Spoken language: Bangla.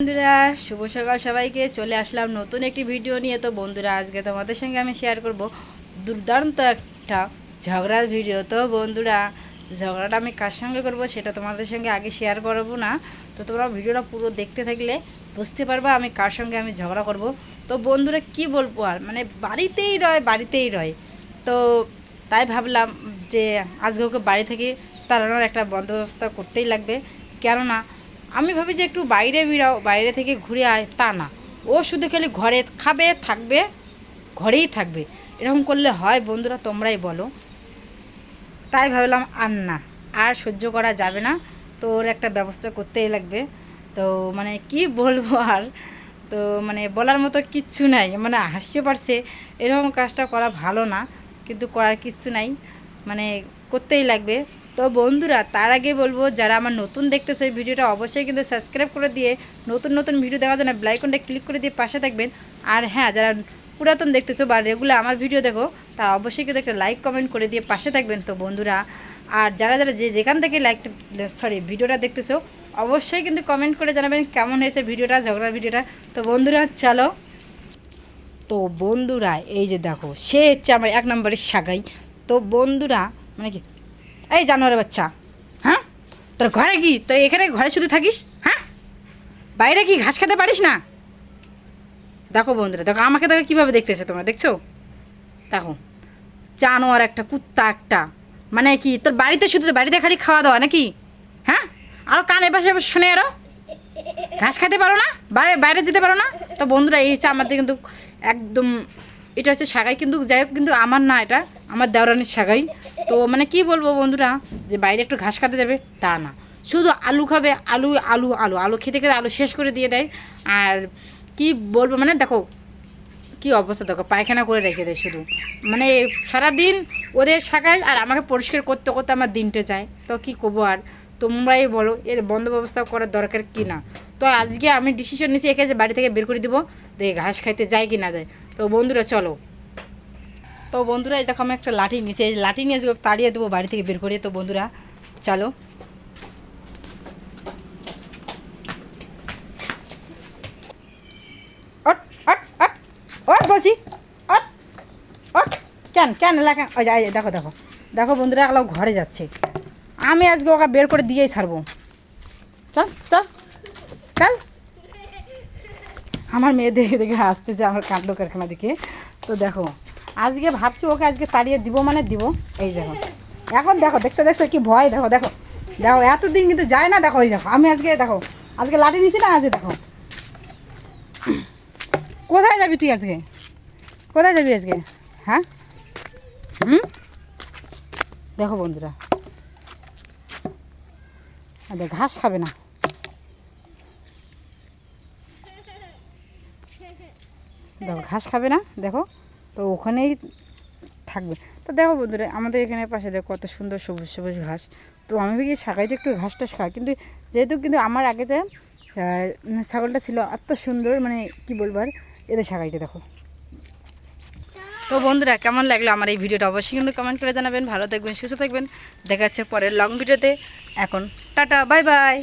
বন্ধুরা শুভ সকাল সবাইকে। চলে আসলাম নতুন একটি ভিডিও নিয়ে। তো বন্ধুরা আজকে তোমাদের সঙ্গে আমি শেয়ার করব দুর্দান্ত একটা ঝগড়ার ভিডিও। তো বন্ধুরা ঝগড়াটা আমি কার সঙ্গে করব সেটা তোমাদের সঙ্গে আগে শেয়ার করব না। তো তোমরা ভিডিওটা পুরো দেখতে থাকলে বুঝতে পারবা আমি কার সঙ্গে আমি ঝগড়া করব। তো বন্ধুরা কি বলবো আর, মানে বাড়িতেই রয়। তো তাই ভাবলাম যে আজকে ওকে বাড়ি থেকে তাড়ানোর একটা বন্দোবস্ত করতেই লাগবে। কেননা আমি ভাবি যে একটু বাইরে বেরাও, বাইরে থেকে ঘুরে আয়, তা না, ও শুধু খালি ঘরে খাবে থাকবে, ঘরেই থাকবে। এরকম করলে হয় বন্ধুরা? তোমরাই বলো। তাই ভাবলাম আর সহ্য করা যাবে না, তো ওর একটা ব্যবস্থা করতেই লাগবে। তো মানে কি বলবো আর, তো মানে বলার মতো কিচ্ছু নাই। মানে হাসিও পারছে, এরকম কাজটা করা ভালো না, কিন্তু করার কিচ্ছু নাই, মানে করতেই লাগবে। তো বন্ধুরা তার আগে বলবো, যারা আমার নতুন দেখতেছে এই ভিডিওটা অবশ্যই কিন্তু সাবস্ক্রাইব করে দিয়ে নতুন নতুন ভিডিও দেখার জন্য বেল আইকনটা ক্লিক করে দিয়ে পাশে থাকবেন। আর হ্যাঁ, যারা পুরাতন দেখতেছো বা রেগুলার আমার ভিডিও দেখো, তারা অবশ্যই কিন্তু একটা লাইক কমেন্ট করে দিয়ে পাশে থাকবেন। তো বন্ধুরা, আর যারা যারা যেখান থেকে ভিডিওটা দেখতেছো, অবশ্যই কিন্তু কমেন্ট করে জানাবেন কেমন হয়েছে ভিডিওটা, ঝগড়ার ভিডিওটা। তো বন্ধুরা চলো। তো বন্ধুরা এই যে দেখো, সে হচ্ছে আমার এক নম্বরের সাগাই। তো বন্ধুরা মানে কি, এই জানোয়ারের বাচ্চা, হ্যাঁ তোর ঘরে কি, তোর এখানে ঘরে শুধু থাকিস? হ্যাঁ, বাইরে কি ঘাস খেতে পারিস না? দেখো বন্ধুরা, দেখো আমাকে দেখো কীভাবে দেখতেছে, তোমরা দেখছো? দেখো, জানোয়ার একটা, কুত্তা একটা, মানে কি তোর বাড়িতে শুধু বাড়িতে খালি খাওয়া দাওয়া নাকি? হ্যাঁ, আরও কানে পাশে শুনে আরও ঘাস খেতে পারো না, বাইরে বাইরে যেতে পারো না? তো বন্ধুরা এই হচ্ছে আমাদের কিন্তু একদম, এটা হচ্ছে সাগাই, কিন্তু যাই হোক কিন্তু আমার না, এটা আমার দেওরানির সাগাই। তো মানে কি বলবো বন্ধুরা, যে বাইরে একটু ঘাস খাতে যাবে তা না, শুধু আলু খাবে, আলু আলু আলু আলু খেতে খেতে আলু শেষ করে দিয়ে দেয়। আর কি বলবো, মানে দেখো কি অবস্থা, দেখো পায়খানা করে রেখে দেয় শুধু, মানে সারাদিন ওদের শাখায়, আর আমাকে পরিষ্কার করতে করতে আমার দিনটা যায়। তো কি করবো আর, তোমরাই বলো এর বন্ধ ব্যবস্থা করার দরকার কি না। তো আজকে আমি ডিসিশন নিয়েছি একে যে বাড়ি থেকে বের করে দিব, দেখে ঘাস খাইতে যায় কি না যায়। তো বন্ধুরা চলো। তো বন্ধুরা এই দেখো আমি একটা লাঠি নিয়েছি, এই লাঠি নিয়ে আজকে তাড়িয়ে দেবো বাড়ি থেকে বের করে। তো বন্ধুরা চলো। অট অট অট অট বলছি, অট অট। কেন কেন লেখা, ওই দেখো দেখো দেখো বন্ধুরা, একলা ঘরে যাচ্ছে, আমি আজকে ওকে বের করে দিয়েই ছাড়বো। চল চল চল। আমার মেয়ে দেখে দেখে আসতেছে আমার কাণ্ড কারখানা দিকে। তো দেখো আজকে ভাবছি ওকে আজকে তাড়িয়ে দিব, মানে দিব। এই দেখো এখন দেখো, দেখছো দেখছো কি ভয়, দেখো দেখো দেখো, এতদিন কিন্তু যায় না। দেখো ওই দেখো, আমি আজকে দেখো আজকে লাঠি নিছি না, আজকে দেখো। কোথায় যাবি তুই আজকে? কোথায় যাবি আজকে? হ্যাঁ, হুম, দেখো বন্ধুরা, ঘাস খাবে না, দেখো ঘাস খাবে না, দেখো তো ওখানেই থাকবে। তো দেখো বন্ধুরা, আমাদের এখানে পাশে দেখো কত সুন্দর সবুজ সবুজ ঘাস। তো আমি ভাবি ছাগাইতে একটু ঘাস টাস খায়, কিন্তু যেহেতু কিন্তু আমার আগেতে ছাগলটা ছিল এত সুন্দর, মানে কি বলবো আর, এদের ছাগাইতে দেখো। তো বন্ধুরা কেমন লাগলো আমার এই ভিডিওটা অবশ্যই কিন্তু কমেন্ট করে জানাবেন। ভালো থাকবেন, সুস্থ থাকবেন, দেখা যাচ্ছে পরের লং ভিডিওতে। এখন টাটা, বাই বাই।